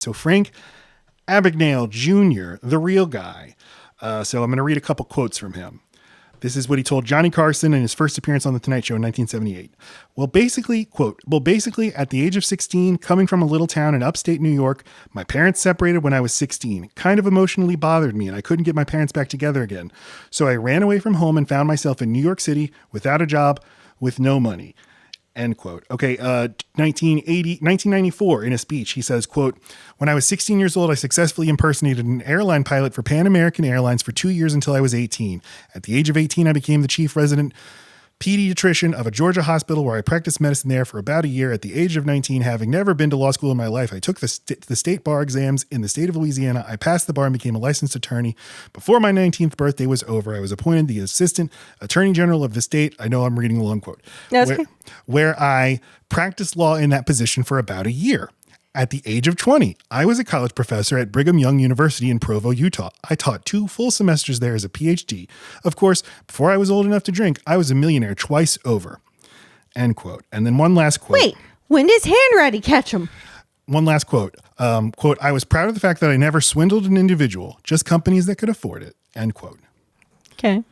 So Frank Abagnale Jr., the real guy. So I'm going to read a couple quotes from him. This is what he told Johnny Carson in his first appearance on The Tonight Show in 1978. Well, basically, at the age of 16, coming from a little town in upstate New York, my parents separated when I was 16. Kind of emotionally bothered me, and I couldn't get my parents back together again. So I ran away from home and found myself in New York City without a job, with no money. End quote. Okay, 1994, in a speech, he says, quote, when I was 16 years old, I successfully impersonated an airline pilot for Pan American Airlines for 2 years until I was 18. At the age of 18, I became the chief resident pediatrician of a Georgia hospital where I practiced medicine there for about a year. At the age of 19, having never been to law school in my life, I took the state bar exams in the state of Louisiana. I passed the bar and became a licensed attorney. Before my 19th birthday was over, I was appointed the assistant attorney general of the state. I know I'm reading a long quote. Where I practiced law in that position for about a year. At the age of 20, I was a college professor at Brigham Young University in Provo, Utah. I taught 2 full semesters there as a PhD. Of course, before I was old enough to drink, I was a millionaire twice over. End quote. And then one last quote. Wait, when does Hanratty catch him? One last quote. Quote, I was proud of the fact that I never swindled an individual, just companies that could afford it. End quote. Okay.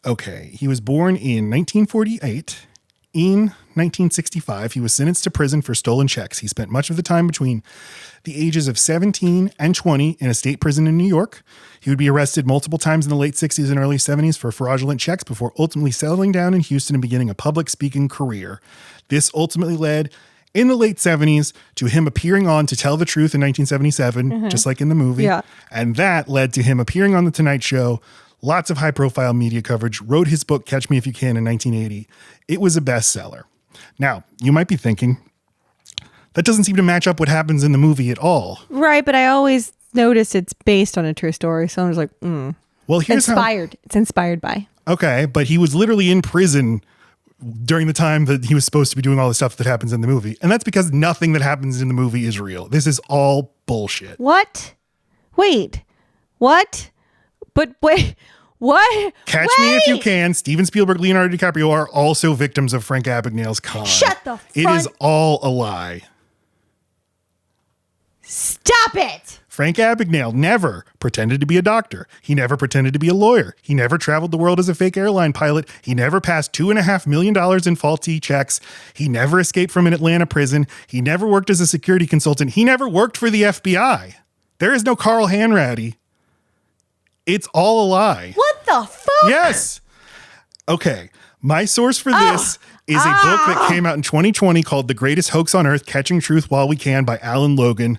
Okay. He was born in 1948. In 1965, he was sentenced to prison for stolen checks. He spent much of the time between the ages of 17 and 20 in a state prison in New York. He would be arrested multiple times in the late 60s and early 70s for fraudulent checks before ultimately settling down in Houston and beginning a public speaking career. This ultimately led in the late 70s to him appearing on To Tell the Truth in 1977, just like in the movie. Yeah. And that led to him appearing on The Tonight Show. Lots of high-profile media coverage, wrote his book, Catch Me If You Can, in 1980. It was a bestseller. Now, you might be thinking, that doesn't seem to match up what happens in the movie at all. Right, but I always notice it's based on a true story, so I'm just like, Well, here's It's inspired by. Okay, but he was literally in prison during the time that he was supposed to be doing all the stuff that happens in the movie. And that's because nothing that happens in the movie is real. This is all bullshit. What? Wait. What? But wait, what? Catch Me If You Can, Steven Spielberg, Leonardo DiCaprio are also victims of Frank Abagnale's con. Shut the front. It is all a lie. Stop it. Frank Abagnale never pretended to be a doctor. He never pretended to be a lawyer. He never traveled the world as a fake airline pilot. He never passed $2.5 million in faulty checks. He never escaped from an Atlanta prison. He never worked as a security consultant. He never worked for the FBI. There is no Carl Hanratty. It's all a lie. What the fuck? Yes. Okay. My source for this is a book that came out in 2020 called The Greatest Hoax on Earth, Catching Truth While We Can by Alan Logan.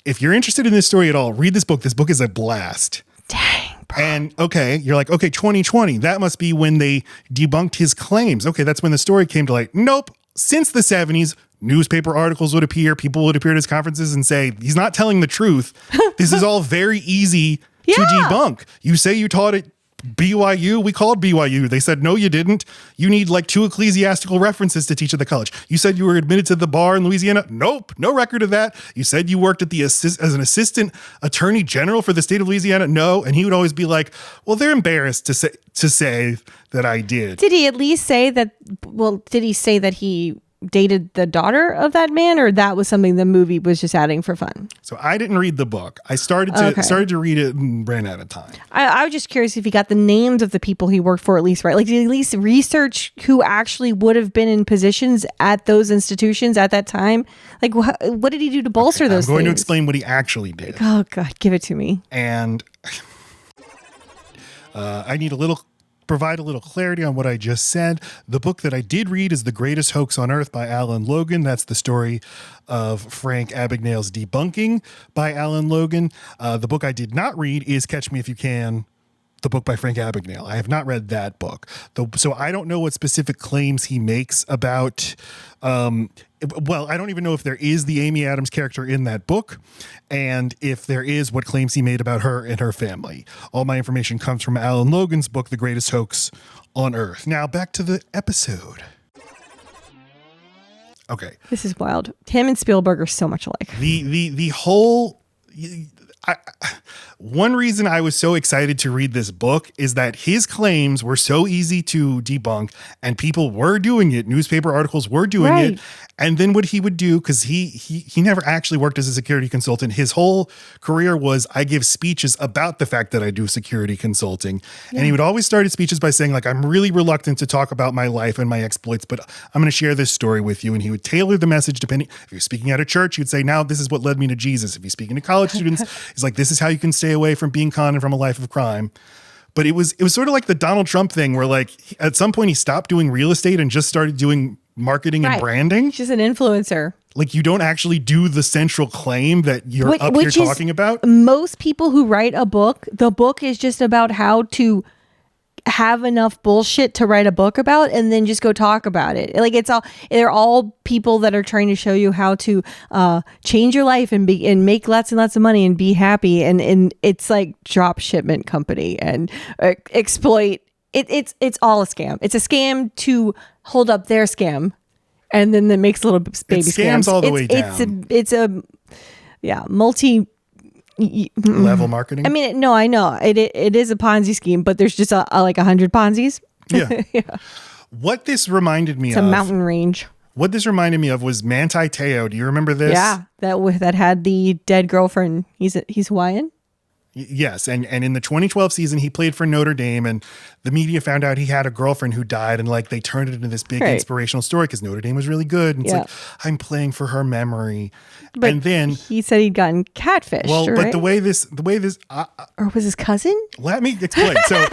If you're interested in this story at all, read this book. This book is a blast. Dang, bro. And okay, you're like, okay, 2020, that must be when they debunked his claims. Okay, that's when the story came to light. Nope. Since the 70s, newspaper articles would appear. People would appear at his conferences and say, he's not telling the truth. This is all very easy to debunk. You say you taught at BYU. We called BYU. They said, no, you didn't. You need like 2 ecclesiastical references to teach at the college. You said you were admitted to the bar in Louisiana. Nope. No record of that. You said you worked at as an assistant attorney general for the state of Louisiana. No. And he would always be like, well, they're embarrassed to say that I did. Did he at least say that? Well, did he say that he dated the daughter of that man, or that was something the movie was just adding for fun? So I didn't read the book. I started to read it and ran out of time. I was just curious if he got the names of the people he worked for at least right. Like, did he at least research who actually would have been in positions at those institutions at that time? Like, what did he do to bolster those things? I'm going to explain what he actually did. Oh, God, give it to me. And I need provide a little clarity on what I just said. The book that I did read is The Greatest Hoax on Earth by Alan Logan. That's the story of Frank Abagnale's debunking by Alan Logan. The book I did not read is Catch Me If You Can, the book by Frank Abagnale. I have not read that book. So I don't know what specific claims he makes about, I don't even know if there is the Amy Adams character in that book, and if there is, what claims he made about her and her family. All my information comes from Alan Logan's book, The Greatest Hoax on Earth. Now back to the episode. Okay. This is wild. Him and Spielberg are so much alike. The whole... one reason I was so excited to read this book is that his claims were so easy to debunk and people were doing it. Newspaper articles were doing Right. it. And then what he would do, because he never actually worked as a security consultant. His whole career was, I give speeches about the fact that I do security consulting. And he would always start his speeches by saying, like, I'm really reluctant to talk about my life and my exploits, but I'm going to share this story with you. And he would tailor the message depending. If you're speaking at a church, you'd say, now this is what led me to Jesus. If you're speaking to college students, he's like, this is how you can stay away from being conned and from a life of crime. But it was sort of like the Donald Trump thing where, like, at some point he stopped doing real estate and just started doing marketing and branding. He's just an influencer. Like, you don't actually do the central claim that you're up here talking about. Most people who write a book, the book is just about how to have enough bullshit to write a book about and then just go talk about it. Like, they're all people that are trying to show you how to change your life and make lots and lots of money and be happy. And it's like drop shipment company and exploit. It's all a scam. It's a scam to hold up their scam, and then that makes little baby scams all the way down. It's a multi level marketing. I mean, no, I know it is a Ponzi scheme, but there's just like 100 Ponzi's. Yeah. What this reminded me of. It's a mountain range. What this reminded me of was Manti Te'o. Do you remember this? Yeah, that had the dead girlfriend. He's Hawaiian. Yes, and in the 2012 season, he played for Notre Dame, and the media found out he had a girlfriend who died, and like they turned it into this big inspirational story because Notre Dame was really good. And it's like, I'm playing for her memory. But and then he said he'd gotten catfished. Well, right? But the way this, or was his cousin? Let me explain. So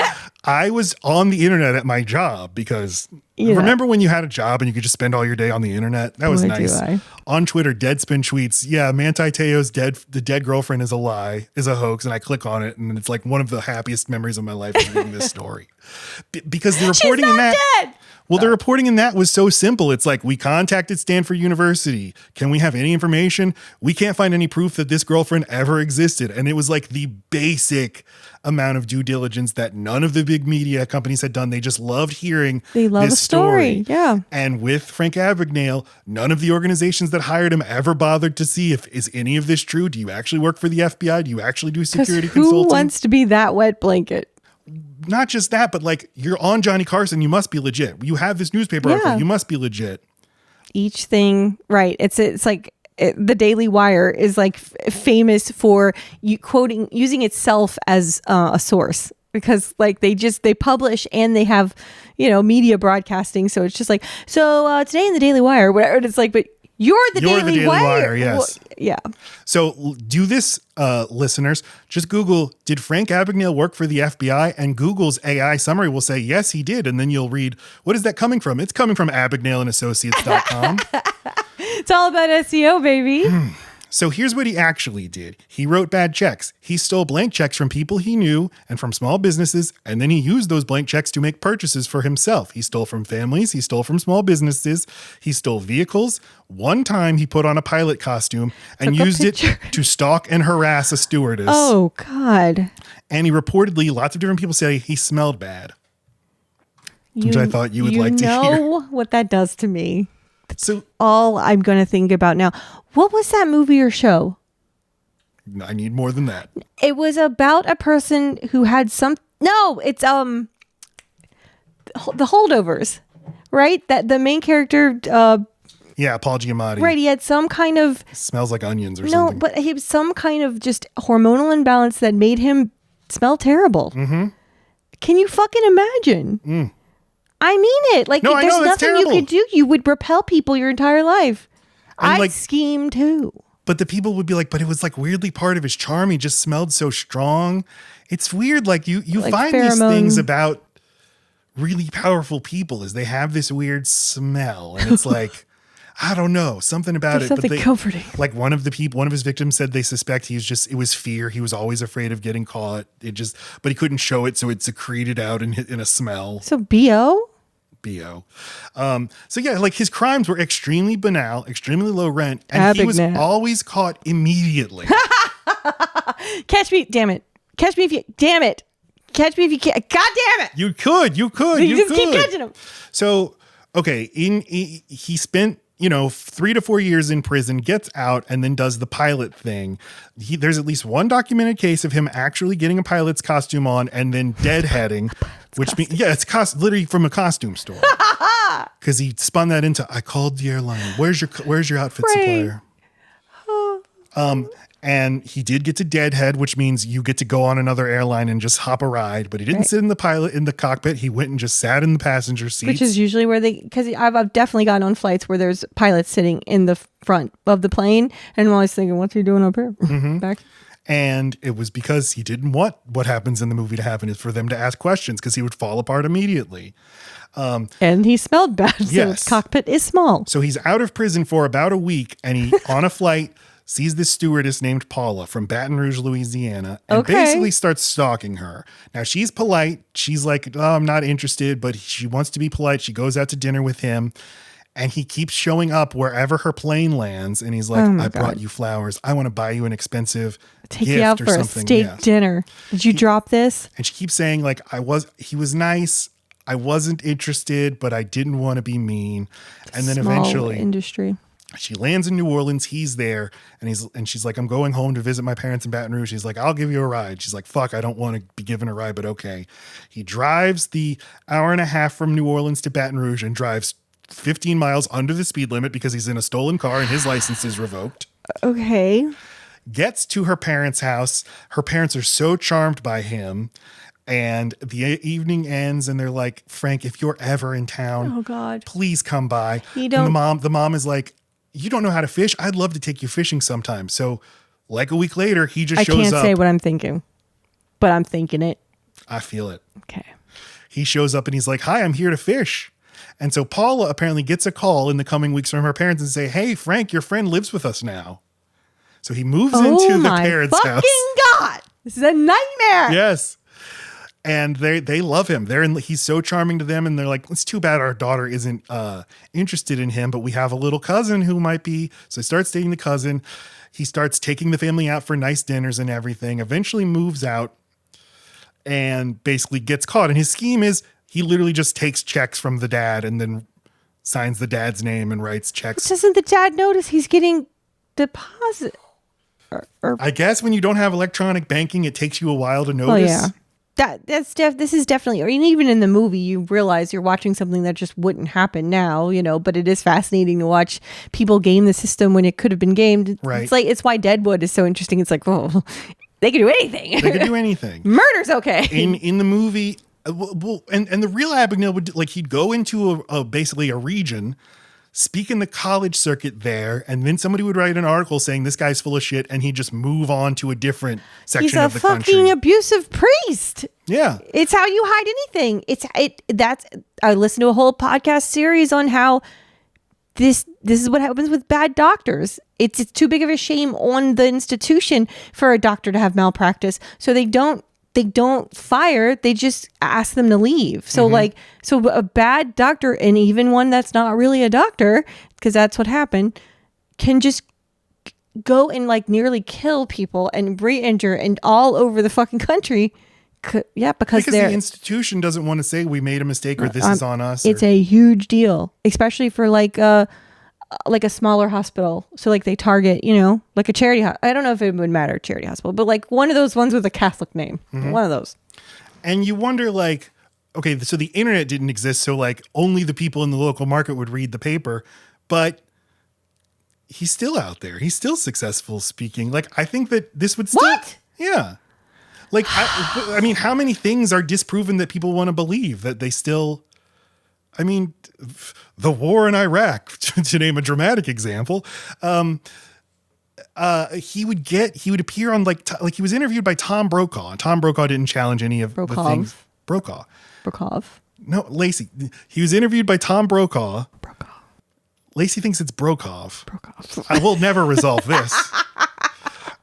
I was on the internet at my job because remember when you had a job and you could just spend all your day on the internet? That was nice. On Twitter, Deadspin tweets, Manti Te'o's the dead girlfriend is a lie, is a hoax. And I click on it and it's like one of the happiest memories of my life is reading this story. Because the reporting in that... dead! Well, the reporting in that was so simple. It's like, we contacted Stanford University. Can we have any information? We can't find any proof that this girlfriend ever existed. And it was like the basic amount of due diligence that none of the big media companies had done. They just loved hearing this story. Yeah. And with Frank Abagnale, none of the organizations that hired him ever bothered to see is any of this true? Do you actually work for the FBI? Do you actually do security consulting? Who wants to be that wet blanket? Not just that, but like, you're on Johnny Carson, you must be legit. You have this newspaper article, you must be legit. Each thing, right? It's like the Daily Wire is like famous for using itself as a source because like they publish and they have media broadcasting. So it's just like today in the Daily Wire, whatever. And it's like, but you're the Daily Wire. Yes. Well, yeah. So do this, listeners. Just Google, did Frank Abagnale work for the FBI? And Google's AI summary will say, yes, he did. And then you'll read, what is that coming from? It's coming from AbagnaleandAssociates.com. It's all about SEO, baby. So here's what he actually did. He wrote bad checks. He stole blank checks from people he knew and from small businesses, and then he used those blank checks to make purchases for himself. He stole from families. He stole from small businesses. He stole vehicles. One time he put on a pilot costume and used it to stalk and harass a stewardess. Oh, God. And he reportedly, lots of different people say he smelled bad, which I thought you would like to hear. You know what that does to me. So all I'm going to think about now. What was that movie or show? I need more than that. It was about a person who had it's the Holdovers, right? That the main character Paul Giamatti. Right, he had some kind of smells like onions or something. No, but he was some kind of just hormonal imbalance that made him smell terrible. Mm-hmm. Can you fucking imagine? I mean it. Like, there's nothing you could do. You would repel people your entire life. I'd scheme too. But the people would be like, but it was like weirdly part of his charm. He just smelled so strong. It's weird. Like you like find pheromone. These things about really powerful people is they have this weird smell. And it's like, I don't know, something about There's something comforting. Like one of his victims said they suspect it was fear. He was always afraid of getting caught. But he couldn't show it. So it secreted out in a smell. So BO? BO. So yeah, like his crimes were extremely banal, extremely low rent. And he was always caught immediately. Catch me, damn it. Catch me if you, damn it. Catch me if you can't. God damn it. You could. You just keep catching him. So, okay. He spent 3 to 4 years in prison, gets out, and then does the pilot thing. There's at least one documented case of him actually getting a pilot's costume on and then deadheading, which means, it's literally from a costume store. Because he spun that into, I called the airline. Where's your outfit supplier? And he did get to deadhead, which means you get to go on another airline and just hop a ride. But he didn't sit in the cockpit. He went and just sat in the passenger seat. Which is usually where because I've definitely gotten on flights where there's pilots sitting in the front of the plane. And I'm always thinking, what's he doing up here? Back. And it was because he didn't want what happens in the movie to happen, is for them to ask questions, because he would fall apart immediately. And he smelled bad. So yes. his cockpit is small. So he's out of prison for about a week, and he, on a flight, sees this stewardess named Paula from Baton Rouge, Louisiana, and basically starts stalking her. Now, she's polite. She's like, oh, I'm not interested, but she wants to be polite. She goes out to dinner with him, and he keeps showing up wherever her plane lands, and he's like, I brought you flowers. I want to buy you an expensive Take gift you out or for something. a steak dinner. Did you drop this? And she keeps saying, like, he was nice. I wasn't interested, but I didn't want to be mean. And then Small eventually industry. She lands in New Orleans. He's there, and she's like, I'm going home to visit my parents in Baton Rouge. He's like, I'll give you a ride. She's like, fuck, I don't want to be given a ride, but okay. He drives the hour and a half from New Orleans to Baton Rouge and drives 15 miles under the speed limit because he's in a stolen car and his license is revoked. Okay. Gets to her parents' house. Her parents are so charmed by him. And the evening ends, and they're like, Frank, if you're ever in town, oh God, please come by. You don't. And the mom is like, you don't know how to fish? I'd love to take you fishing sometime. So, like a week later, he just shows up. I can't say what I'm thinking, but I'm thinking it. I feel it. Okay. He shows up and he's like, hi, I'm here to fish. And so Paula apparently gets a call in the coming weeks from her parents and say, hey, Frank, your friend lives with us now. So he moves into the parents' house. Oh my fucking God. This is a nightmare. Yes. And they love him. He's so charming to them. And they're like, it's too bad our daughter isn't interested in him, but we have a little cousin who might be. So he starts dating the cousin. He starts taking the family out for nice dinners and everything, eventually moves out and basically gets caught. And his scheme is he literally just takes checks from the dad and then signs the dad's name and writes checks. Doesn't the dad notice he's getting deposit? I guess when you don't have electronic banking, it takes you a while to notice. Oh, yeah. This is definitely, or even in the movie, you realize you're watching something that just wouldn't happen now, but it is fascinating to watch people game the system when it could have been gamed. Right. It's why Deadwood is so interesting. It's like, oh, they can do anything. They can do anything. Murder's okay. In the movie, and the real Abagnale would, like, he'd go into basically a region, speak in the college circuit there, and then somebody would write an article saying this guy's full of shit, and he'd just move on to a different section of the country. He's a fucking abusive priest. Yeah. It's how you hide anything. I listened to a whole podcast series on how this is what happens with bad doctors. It's too big of a shame on the institution for a doctor to have malpractice. So they don't fire, they just ask them to leave. So so a bad doctor, and even one that's not really a doctor, because that's what happened, can just go and like nearly kill people and re-injure and all over the fucking country. Yeah, because the institution doesn't want to say we made a mistake or this is on us. It's a huge deal, especially for like a smaller hospital. So like they target, like a charity. I don't know if it would matter, charity hospital, but like one of those ones with a Catholic name, one of those. And you wonder, like, okay, so the internet didn't exist. So like only the people in the local market would read the paper, but he's still out there. He's still successful speaking. Like, I think that this would still, what? Yeah. Like, I mean, how many things are disproven that people want to believe that they still, I mean, the war in Iraq, to name a dramatic example. He would appear on like he was interviewed by Tom Brokaw. Tom Brokaw didn't challenge any of the things. Brokaw. No, Lacey. He was interviewed by Tom Brokaw. Lacey thinks it's Brokaw. I will never resolve this.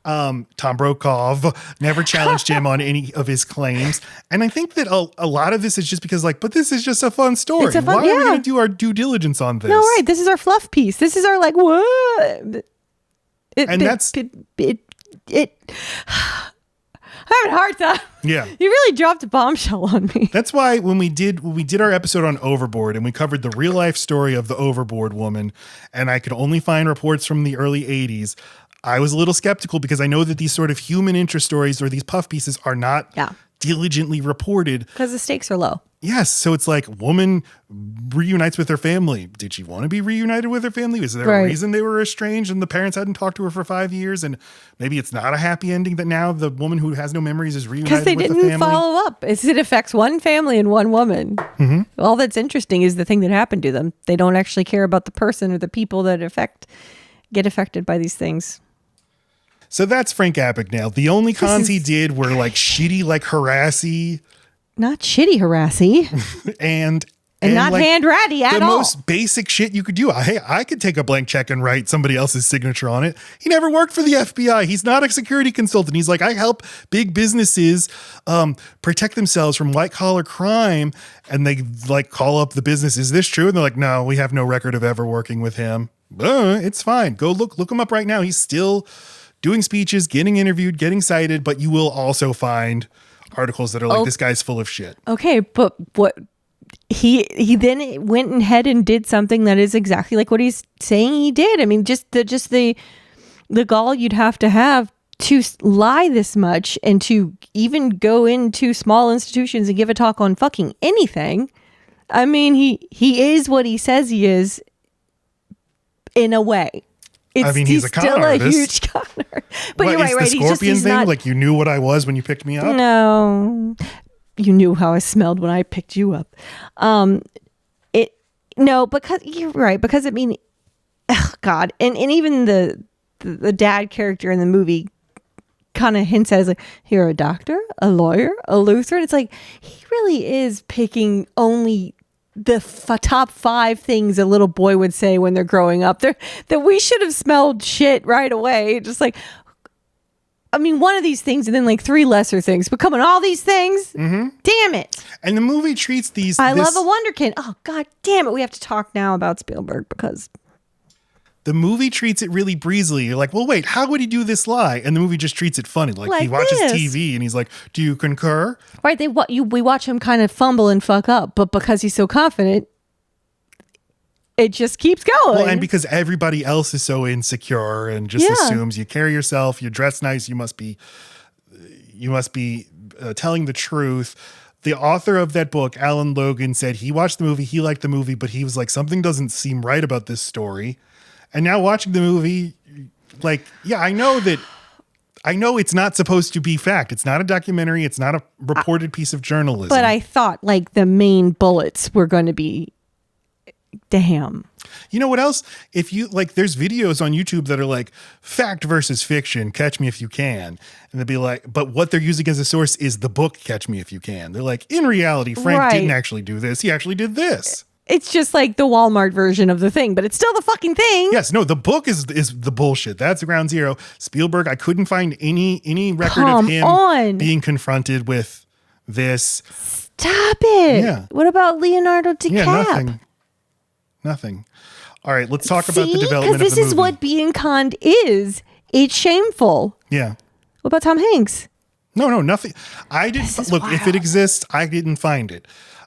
Tom Brokaw never challenged him on any of his claims. And I think that a lot of this is just because, like, but this is just a fun story. Why are we going to do our due diligence on this? No, right. This is our fluff piece. This is our, like, what? I having a hard time. Yeah. You really dropped a bombshell on me. That's why when we did our episode on Overboard and we covered the real life story of the Overboard woman, and I could only find reports from the early 80s, I was a little skeptical because I know that these sort of human interest stories or these puff pieces are not diligently reported. Because the stakes are low. Yes. So it's like woman reunites with her family. Did she want to be reunited with her family? Is there a reason they were estranged and the parents hadn't talked to her for 5 years? And maybe it's not a happy ending that now the woman who has no memories is reunited with the family. Because they didn't follow up. It affects one family and one woman. Mm-hmm. All that's interesting is the thing that happened to them. They don't actually care about the person or the people that get affected by these things. So that's Frank Abagnale. The only cons he did were like shitty, like harassy. Not shitty harassy. and not like hand ratty at all. The most basic shit you could do. I could take a blank check and write somebody else's signature on it. He never worked for the FBI. He's not a security consultant. He's like, I help big businesses protect themselves from white collar crime. And they like call up the business. Is this true? And they're like, no, we have no record of ever working with him. It's fine. Go look him up right now. He's still doing speeches, getting interviewed, getting cited, but you will also find articles that are like, this guy's full of shit. Okay, but what he then went ahead and did something that is exactly like what he's saying he did. I mean, just the gall you'd have to lie this much and to even go into small institutions and give a talk on fucking anything. I mean, he is what he says he is in a way. He's a con artist. A huge con artist. But you're right. The scorpion thing, like you knew what I was when you picked me up? No. You knew how I smelled when I picked you up. Because you're right. Because God. And even the dad character in the movie kind of hints at is like, you're a doctor, a lawyer, a Lutheran. It's like, he really is picking only the top 5 things a little boy would say when they're growing up. That we should have smelled shit right away. Just like, one of these things and then like 3 lesser things, but coming all these things, damn it. And the movie treats these. I love a wonderkind. Oh, God damn it. We have to talk now about Spielberg because the movie treats it really breezily. You're like, well, wait, how would he do this lie? And the movie just treats it funny. Like he watches TV and he's like, do you concur? Right. We watch him kind of fumble and fuck up, but because he's so confident, it just keeps going. Well, and because everybody else is so insecure and just assumes you carry yourself, you dress nice, you must be telling the truth. The author of that book, Alan Logan, said he watched the movie, he liked the movie, but he was like, something doesn't seem right about this story. And now watching the movie, like, I know it's not supposed to be fact. It's not a documentary. It's not a reported piece of journalism. But I thought like the main bullets were going to be, damn. You know what else? If you like, there's videos on YouTube that are like fact versus fiction, catch me if you can. And they'll be like, but what they're using as a source is the book, Catch Me If You Can. They're like, in reality, Frank didn't actually do this. He actually did this. It's just like the Walmart version of the thing, but it's still the fucking thing. Yes, no, the book is the bullshit. That's ground zero. Spielberg, I couldn't find any record of him being confronted with this. Stop it. Yeah. What about Leonardo DiCaprio? Yeah, nothing. All right, let's talk about the development of the movie. Because this is what being conned is. It's shameful. Yeah. What about Tom Hanks? No, nothing. I didn't look. If it exists, I didn't find it.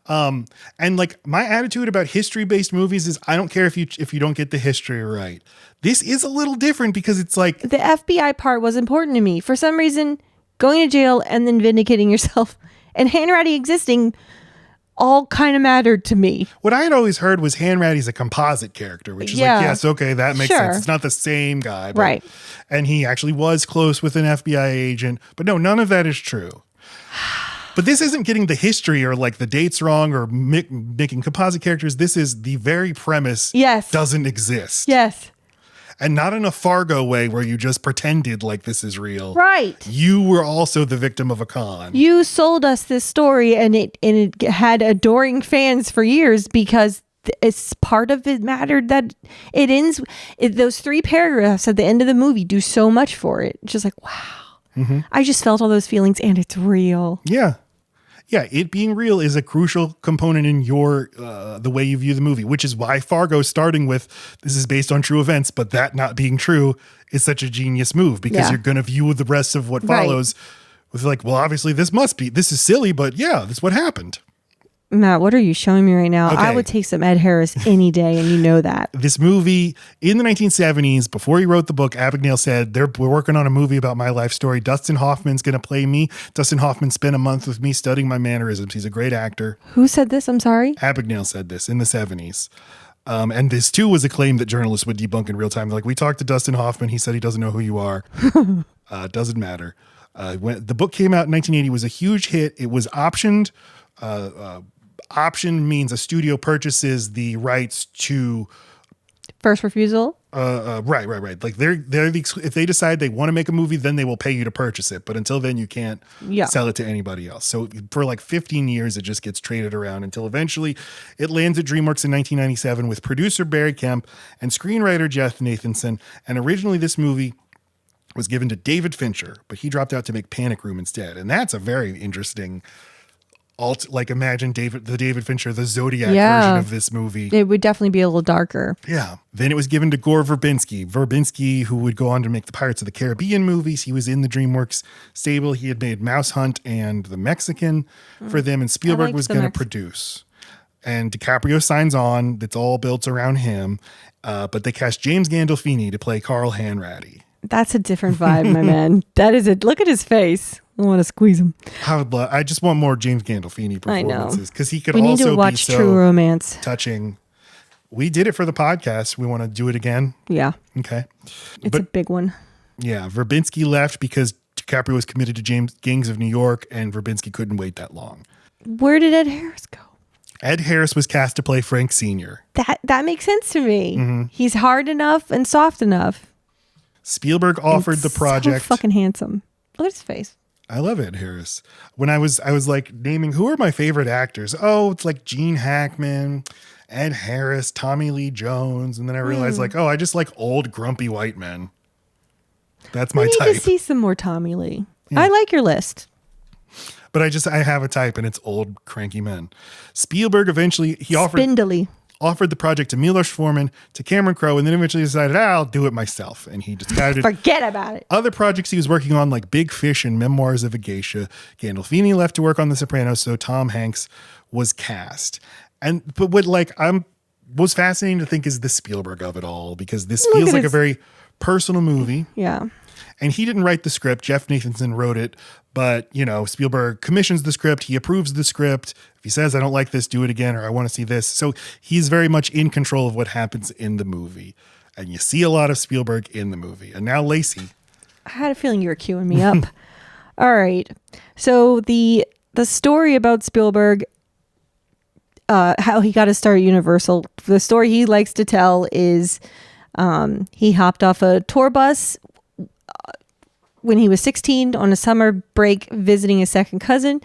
And like my attitude about history-based movies is I don't care if you don't get the history right. This is a little different because it's like the FBI part was important to me. For some reason, going to jail and then vindicating yourself and Hanratty existing all kind of mattered to me. What I had always heard was Hanratty's a composite character, which is like, yes, okay, that makes sense. It's not the same guy. But, right. And he actually was close with an FBI agent. But no, none of that is true. But this isn't getting the history or like the dates wrong or making composite characters. This is the very premise doesn't exist. Yes. And not in a Fargo way where you just pretended like this is real. Right. You were also the victim of a con. You sold us this story and it had adoring fans for years because it's part of it mattered that it ends. Those 3 paragraphs at the end of the movie do so much for it. It's just like, wow. Mm-hmm. I just felt all those feelings and it's real. Yeah. Yeah, it being real is a crucial component in your the way you view the movie, which is why Fargo, starting with this is based on true events, but that not being true is such a genius move because you're going to view the rest of what follows was like, well, obviously this is silly, but yeah, this is what happened. Matt, what are you showing me right now? Okay. I would take some Ed Harris any day, and you know that. This movie in the 1970s, before he wrote the book, Abagnale said, we're working on a movie about my life story. Dustin Hoffman's going to play me. Dustin Hoffman spent a month with me studying my mannerisms. He's a great actor. Who said this? I'm sorry. Abagnale said this in the 70s. And this too was a claim that journalists would debunk in real time. Like, we talked to Dustin Hoffman. He said he doesn't know who you are. Doesn't matter. When the book came out in 1980, it was a huge hit. It was optioned. Option means a studio purchases the rights to first refusal. Right. Like if they decide they want to make a movie, then they will pay you to purchase it. But until then, you can't sell it to anybody else. So for like 15 years, it just gets traded around until eventually it lands at DreamWorks in 1997 with producer Barry Kemp and screenwriter Jeff Nathanson. And originally, this movie was given to David Fincher, but he dropped out to make Panic Room instead. And that's a very interesting. Imagine the David Fincher, the Zodiac version of this movie. It would definitely be a little darker. Yeah. Then it was given to Gore Verbinski. Verbinski, who would go on to make the Pirates of the Caribbean movies. He was in the DreamWorks stable. He had made Mouse Hunt and The Mexican for them, and Spielberg was going to produce. And DiCaprio signs on. It's all built around him. But they cast James Gandolfini to play Carl Hanratty. That's a different vibe, my man. That is it. Look at his face. I want to squeeze him. I just want more James Gandolfini performances because he could we need also to watch be so True Romance. Touching. We did it for the podcast. We want to do it again. Yeah. Okay. It's a big one. Yeah. Verbinski left because DiCaprio was committed to Gangs of New York, and Verbinski couldn't wait that long. Where did Ed Harris go? Ed Harris was cast to play Frank Sr. That makes sense to me. Mm-hmm. He's hard enough and soft enough. Spielberg offered the project. So fucking handsome. Look at his face. I love Ed Harris. When I was like naming who are my favorite actors. Oh, it's like Gene Hackman, Ed Harris, Tommy Lee Jones, and then I realized I just like old grumpy white men. That's my type. I need to see some more Tommy Lee. Yeah. I like your list. But I have a type, and it's old cranky men. Spielberg eventually offered the project to Milos Forman, to Cameron Crowe, and then eventually decided, I'll do it myself. And he decided forget about it. Other projects he was working on, like Big Fish and Memoirs of a Geisha. Gandolfini left to work on The Sopranos, so Tom Hanks was cast. But what was fascinating to think is the Spielberg of it all, because this feels like a very personal movie. Yeah. And he didn't write the script. Jeff Nathanson wrote it. But, Spielberg commissions the script. He approves the script. If he says, I don't like this, do it again, or I want to see this. So he's very much in control of what happens in the movie. And you see a lot of Spielberg in the movie. And now Lacey. I had a feeling you were queuing me up. All right. So the story about Spielberg, how he got to start at Universal, the story he likes to tell is he hopped off a tour bus when he was 16 on a summer break visiting his second cousin,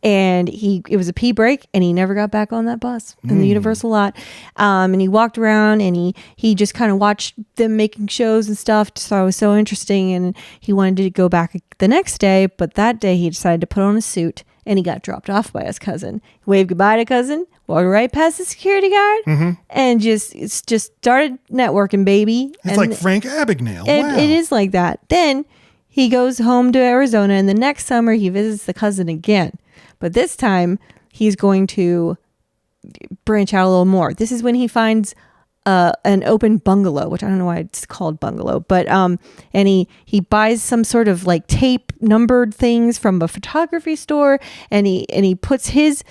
and it was a pee break, and he never got back on that bus in the Universal lot. And he walked around, and he just kind of watched them making shows and stuff. Just thought it was so interesting, and he wanted to go back the next day, but that day he decided to put on a suit, and he got dropped off by his cousin. Waved goodbye to cousin, walked right past the security guard, and just started networking, baby. It's like Frank Abagnale. Wow. It is like that. Then he goes home to Arizona, and the next summer he visits the cousin again. But this time he's going to branch out a little more. This is when he finds an open bungalow, which I don't know why it's called bungalow, but and he buys some sort of like tape numbered things from a photography store, and he puts his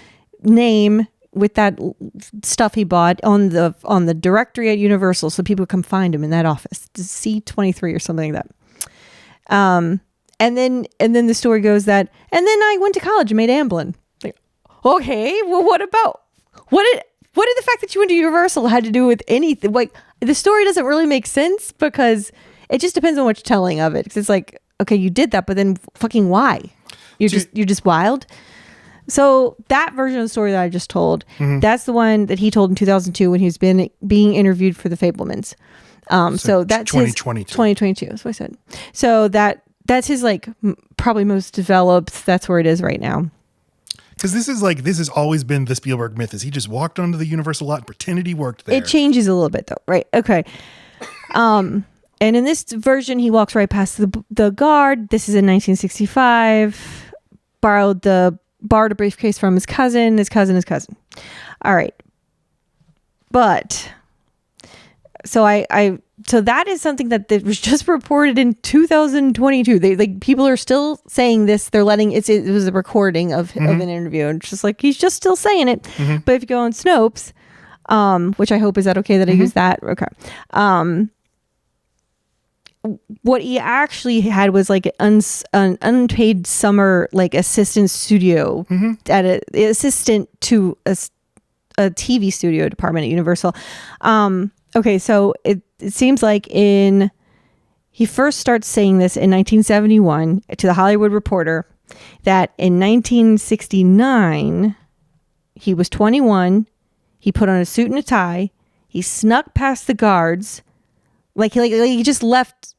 name with that stuff he bought on the directory at Universal, so people can find him in that office, C23 or something like that. And then the story goes that, and then I went to college and made Amblin. Like, okay, well, what did the fact that you went to Universal had to do with anything? Like, the story doesn't really make sense because it just depends on what you're telling of it. Because it's like, okay, you did that, but then fucking why? You're just wild. So that version of the story that I just told, that's the one that he told in 2002 when he was being interviewed for The Fabelmans. So that's 2022. That's what I said. So that's his probably most developed. That's where it is right now. Because this has always been the Spielberg myth, is he just walked onto the Universal lot and pretended he worked there. It changes a little bit though, right? Okay. And in this version, he walks right past the guard. This is in 1965. Borrowed a briefcase from his cousin. All right. But so so that is something that was just reported in 2022. People are still saying this. They're letting it was a recording of an interview, and it's just like he's just still saying it. But if you go on Snopes, which I hope, is that okay that I use that? Okay. What he actually had was like an unpaid summer like assistant studio at assistant to a TV studio department at Universal. Okay, so it seems like he first starts saying this in 1971 to the Hollywood Reporter that in 1969 he was 21. He put on a suit and a tie. He snuck past the guards. Like he just left.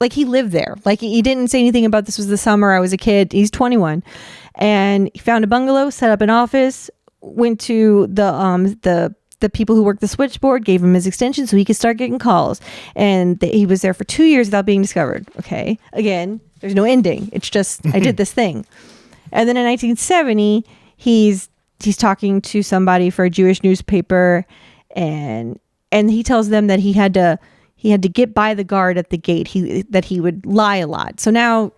Like he lived there. Like he didn't say anything about this was the summer I was a kid. He's 21, and he found a bungalow, set up an office, went to the people who worked the switchboard, gave him his extension so he could start getting calls. And he was there for 2 years without being discovered. Okay. Again, there's no ending. It's just, I did this thing. And then in 1970, he's talking to somebody for a Jewish newspaper, and he tells them that he had to get by the guard at the gate. That he would lie a lot. So now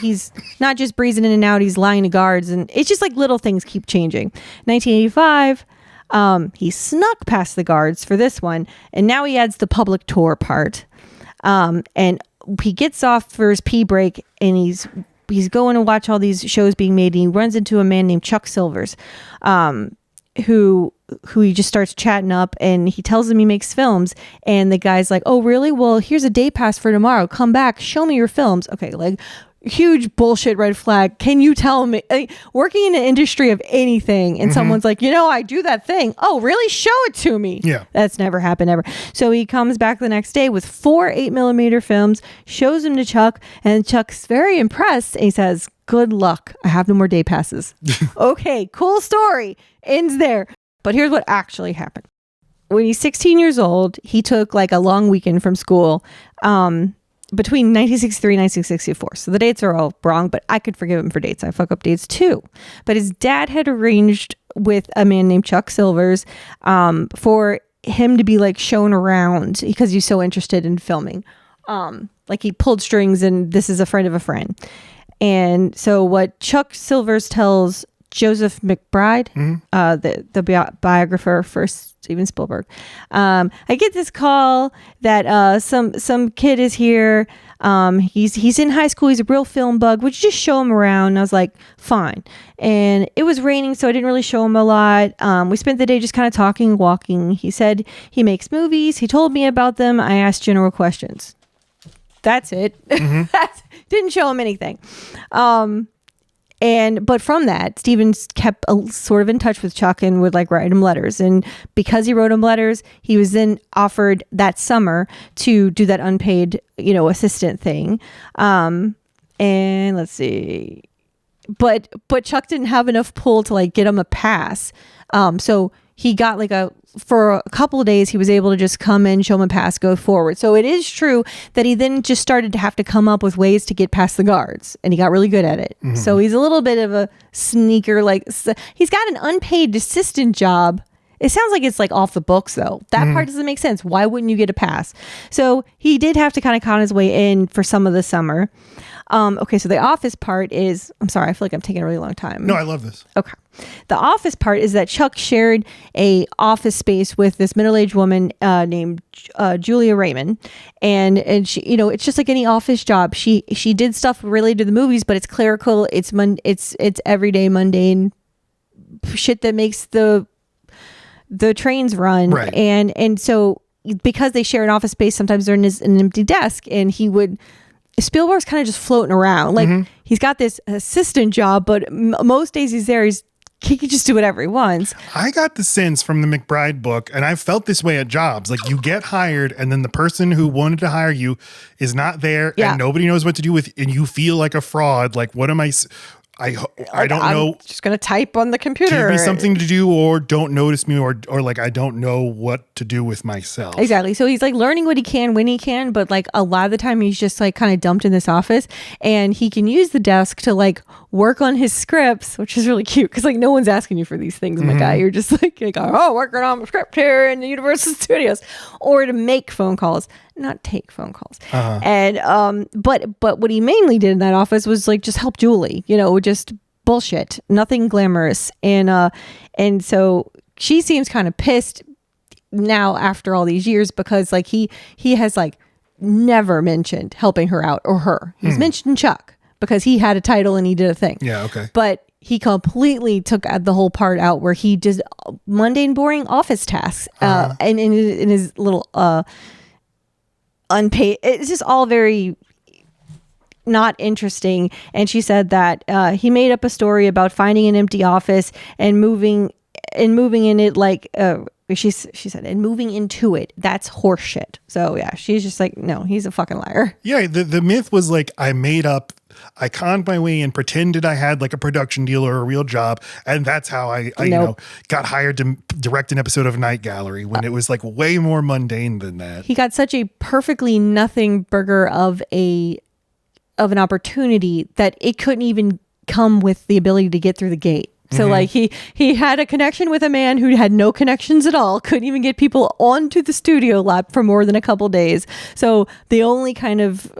he's not just breezing in and out, he's lying to guards, and it's just like little things keep changing. 1985, he snuck past the guards for this one, and now he adds the public tour part. And he gets off for his pee break, and he's going to watch all these shows being made, and he runs into a man named Chuck Silvers, who he just starts chatting up, and he tells him he makes films, and the guy's like, oh really? Well, here's a day pass for tomorrow. Come back, show me your films. Okay, like huge bullshit red flag. Can you tell me, like, working in an industry of anything, and someone's like, I do that thing. Oh really? Show it to me. Yeah, that's never happened ever. So he comes back the next day with 4 8mm films, shows them to Chuck, and Chuck's very impressed, and he says, good luck, I have no more day passes. Okay, cool story, ends there. But here's what actually happened. When he's 16 years old, he took like a long weekend from school between 1963 and 1964. So the dates are all wrong, but I could forgive him for dates. I fuck up dates too. But his dad had arranged with a man named Chuck Silvers for him to be like shown around because he's so interested in filming. Like he pulled strings, and this is a friend of a friend. And so what Chuck Silvers tells Joseph McBride, the biographer for Steven Spielberg, I get this call that some kid is here. He's in high school. He's a real film bug. Would you just show him around? And I was like, fine. And it was raining, so I didn't really show him a lot. We spent the day just kind of talking and walking. He said he makes movies. He told me about them. I asked general questions. That's it. Didn't show him anything. But from that, Stevens kept sort of in touch with Chuck and would like write him letters. And because he wrote him letters, he was then offered that summer to do that unpaid, assistant thing. And let's see, but Chuck didn't have enough pull to like get him a pass. So he got like for a couple of days, he was able to just come in, show him a pass, go forward. So it is true that he then just started to have to come up with ways to get past the guards, and he got really good at it. So he's a little bit of a sneaker. Like he's got an unpaid assistant job. It sounds like it's like off the books though. That part doesn't make sense. Why wouldn't you get a pass? So he did have to kind of con his way in for some of the summer. Okay, so the office part is, I'm sorry, I feel like I'm taking a really long time. No, I love this. Okay. The office part is that Chuck shared a office space with this middle-aged woman named Julia Raymond. And she, it's just like any office job. She did stuff related to the movies, but it's clerical. It's everyday mundane shit that makes the trains run. Right. And so because they share an office space, sometimes they're in an empty desk, and Spielberg's kind of just floating around. Like he's got this assistant job, but most days he's there. He can just do whatever he wants. I got the sense from the McBride book, and I've felt this way at jobs. Like you get hired, and then the person who wanted to hire you is not there, and nobody knows what to do with, and you feel like a fraud. Like, what am I? I don't know. Just gonna type on the computer. Give me something to do, or don't notice me, or like I don't know what to do with myself. Exactly. So he's like learning what he can when he can, but like a lot of the time he's just like kind of dumped in this office, and he can use the desk to like work on his scripts, which is really cute because like no one's asking you for these things, my guy. You're just like oh, working on a script here in the Universal Studios, or to make phone calls, not take phone calls. And but what he mainly did in that office was like just help Julie, just bullshit, nothing glamorous. And so she seems kind of pissed now after all these years because like he has like never mentioned helping her out or her. He's mentioned Chuck because he had a title and he did a thing. Yeah, okay. But he completely took the whole part out where he did mundane, boring office tasks and in his little unpaid. It's just all very not interesting. And she said that he made up a story about finding an empty office and moving in it like she said, and moving into it. That's horseshit. So yeah, she's just like, no, he's a fucking liar. Yeah, the myth was like I conned my way and pretended I had like a production deal or a real job, and that's how I got hired to direct an episode of Night Gallery when it was like way more mundane than that. He got such a perfectly nothing burger of an opportunity that it couldn't even come with the ability to get through the gate. So like he had a connection with a man who had no connections at all, couldn't even get people onto the studio lot for more than a couple days. So the only kind of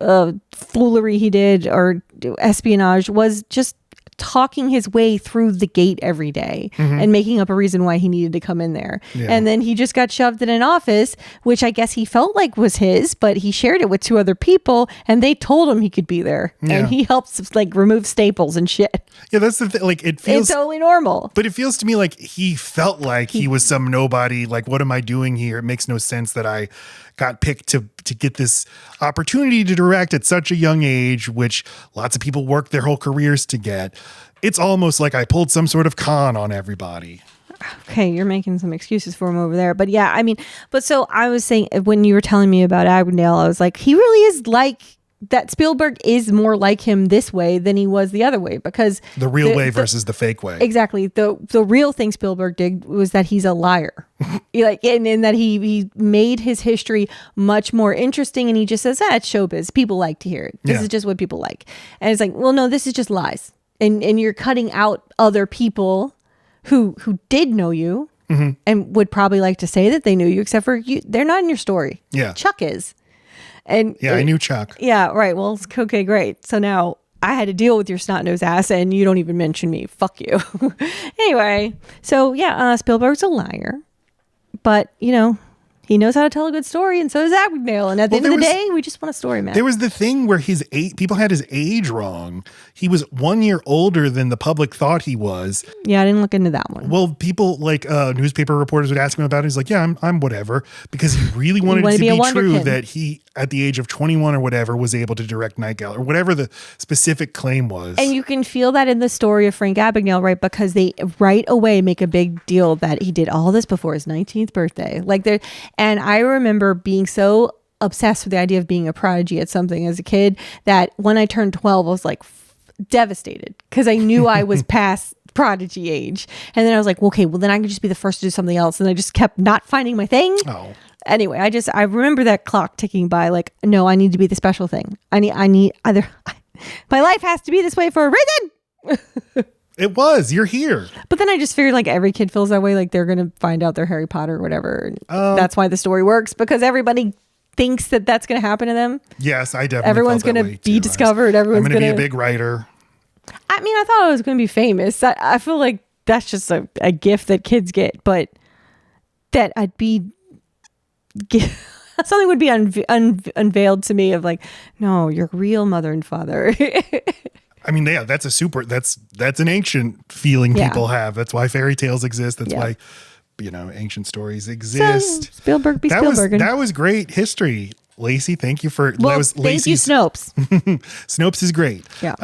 foolery he did or espionage was just talking his way through the gate every day and making up a reason why he needed to come in there. Yeah. And then he just got shoved in an office, which I guess he felt like was his, but he shared it with two other people and they told him he could be there. Yeah. And he helps like remove staples and shit. Yeah, that's the thing. Like it feels it's totally normal. But it feels to me like he felt like he was some nobody. Like, what am I doing here? It makes no sense that I got picked to get this opportunity to direct at such a young age, which lots of people work their whole careers to get. It's almost like I pulled some sort of con on everybody. Okay, you're making some excuses for him over there. But yeah, I mean, but so I was saying when you were telling me about Abagnale, I was like, he really is like that. Spielberg is more like him this way than he was the other way, because the real way versus the fake way. Exactly. The real thing Spielberg did was that he's a liar. And that he made his history much more interesting, and he just says, it's showbiz. People like to hear it. This is just what people like. And it's like, well, no, this is just lies. And you're cutting out other people who did know you and would probably like to say that they knew you, except for you. They're not in your story. Yeah. Chuck is. And I knew Chuck. Yeah, right. Well, okay, great. So now I had to deal with your snot-nosed ass and you don't even mention me. Fuck you. Anyway, so yeah, Spielberg's a liar. But, he knows how to tell a good story, and so does Abagnale. And at the end of the day, we just want a story, man. There was the thing where people had his age wrong. He was 1 year older than the public thought he was. Yeah, I didn't look into that one. Well, people like newspaper reporters would ask him about it. He's like, yeah, I'm whatever. Because he really wanted it to be true that he, at the age of 21 or whatever, was able to direct Night Gallery, or whatever the specific claim was. And you can feel that in the story of Frank Abagnale, right? Because they right away make a big deal that he did all this before his 19th birthday. And I remember being so obsessed with the idea of being a prodigy at something as a kid that when I turned 12, I was like devastated because I knew I was past prodigy age. And then I was like, okay, well then I can just be the first to do something else. And I just kept not finding my thing. Oh. Anyway, I remember that clock ticking by like, no, I need to be the special thing. I need either my life has to be this way for a reason. It was. You're here. But then I just figured like every kid feels that way. Like they're going to find out they're Harry Potter or whatever. That's why the story works, because everybody thinks that that's going to happen to them. Yes, I definitely Everyone's going to be discovered. Everyone's going to be a big writer. I mean, I thought I was going to be famous. I feel like that's just a gift that kids get. But that I'd be... something would be unveiled to me of like, no, your real mother and father. I mean, yeah, that's an ancient feeling people have. That's why fairy tales exist. That's why, ancient stories exist. So, Spielberg be Spielberg. That was great history, Lacey. Thank you for that was thank you, Snopes. Snopes is great. Yeah.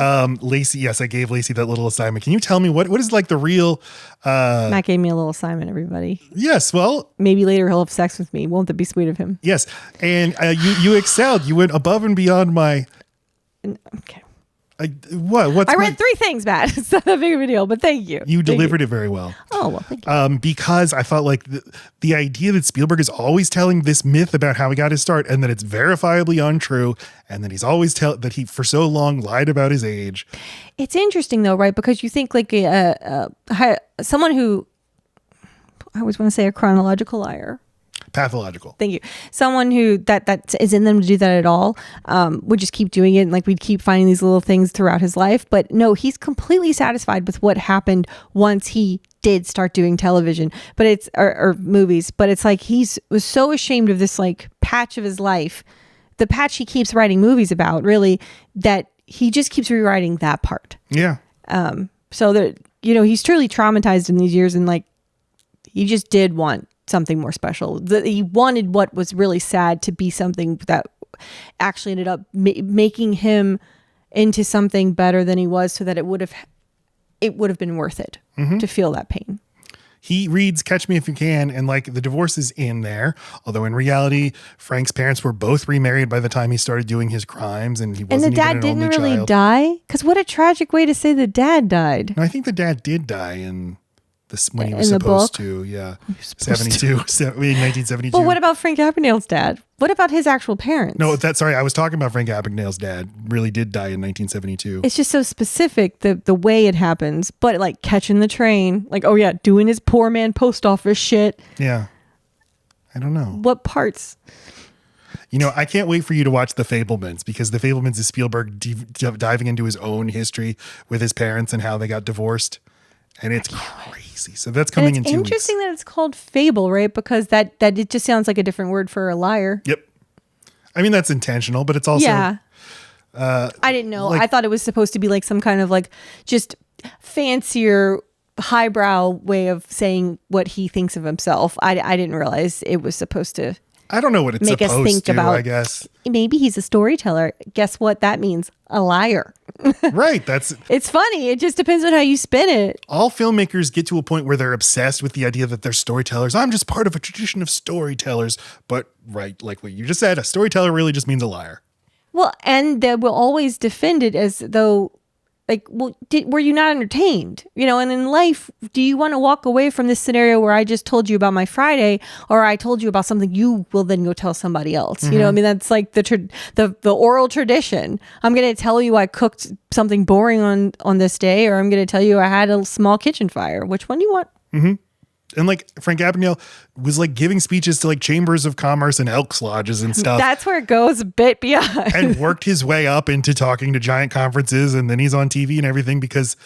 Lacey, yes, I gave Lacey that little assignment. Can you tell me what is like the real Matt gave me a little assignment, everybody. Yes, well, maybe later he'll have sex with me. Won't that be sweet of him? Yes. And you excelled. You went above and beyond my okay. What's I read 3 things, Matt. It's not that big of a deal, but thank you. You delivered it very well. Oh, well, thank you. Because I felt like the idea that Spielberg is always telling this myth about how he got his start and that it's verifiably untrue and that he's always that he for so long lied about his age. It's interesting though, right? Because you think like someone who, I always want to say a chronological liar. Pathological. Thank you. Someone who that is in them to do that at all would just keep doing it, and like we'd keep finding these little things throughout his life. But no, he's completely satisfied with what happened once he did start doing television, but it's or movies. But it's like was so ashamed of this like patch of his life, the patch he keeps writing movies about, really, that he just keeps rewriting that part. Yeah. So that he's truly traumatized in these years, and like he just did want something more special. He wanted what was really sad to be something that actually ended up making him into something better than he was, so that it would have been worth it to feel that pain. He reads Catch Me If You Can, and like the divorce is in there. Although in reality, Frank's parents were both remarried by the time he started doing his crimes, and he wasn't. And the dad didn't really die? Because what a tragic way to say the dad died. No, I think the dad did die in this when he was supposed to. Yeah, 1972. Well, what about Frank Abagnale's dad? What about his actual parents? No, sorry, I was talking about Frank Abagnale's dad. Really did die in 1972. It's just so specific, the way it happens. But like catching the train, like, oh yeah, doing his poor man post office shit. Yeah. I don't know. What parts? I can't wait for you to watch The Fablemans, because The Fablemans is Spielberg diving into his own history with his parents and how they got divorced. And it's crazy. So that's coming in 2 weeks. It's interesting that it's called fable, right? Because that it just sounds like a different word for a liar. Yep. I mean, that's intentional, but it's also... Yeah. I didn't know. I thought it was supposed to be like some kind of like just fancier, highbrow way of saying what he thinks of himself. I didn't realize it was supposed to... I don't know what it's make us supposed think to, about. I guess. Maybe he's a storyteller. Guess what that means? A liar. Right. It's funny. It just depends on how you spin it. All filmmakers get to a point where they're obsessed with the idea that they're storytellers. I'm just part of a tradition of storytellers. But right, like what you just said, a storyteller really just means a liar. Well, and they will always defend it as though, like, well, were you not entertained? And in life, do you want to walk away from this scenario where I just told you about my Friday, or I told you about something you will then go tell somebody else? I mean, that's like the oral tradition. I'm going to tell you I cooked something boring on this day, or I'm going to tell you I had a small kitchen fire. Which one do you want? Mm-hmm. And like Frank Abagnale was like giving speeches to like chambers of commerce and Elks lodges and stuff. That's where it goes a bit beyond. And worked his way up into talking to giant conferences, and then he's on TV and everything because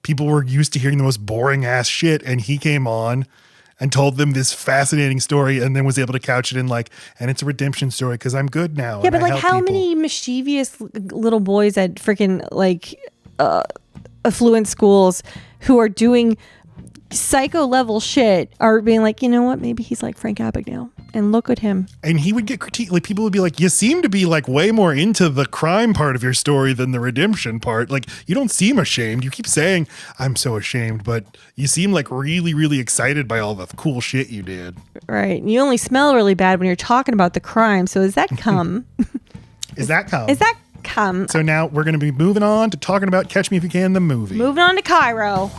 people were used to hearing the most boring ass shit. And he came on and told them this fascinating story, and then was able to couch it in like, and it's a redemption story because I'm good now. Yeah, but like how many mischievous little boys at freaking like affluent schools who are doing psycho level shit are being like, you know what, maybe he's like Frank Abagnale, and look at him. And he would get critiqued. Like people would be like, you seem to be like way more into the crime part of your story than the redemption part. Like you don't seem ashamed. You keep saying I'm so ashamed, but you seem like really, really excited by all the cool shit you did. Right. And you only smell really bad when you're talking about the crime. So is that cum? Is that cum? Is that cum? So now we're going to be moving on to talking about Catch Me If You Can, the movie. Moving on to Cairo.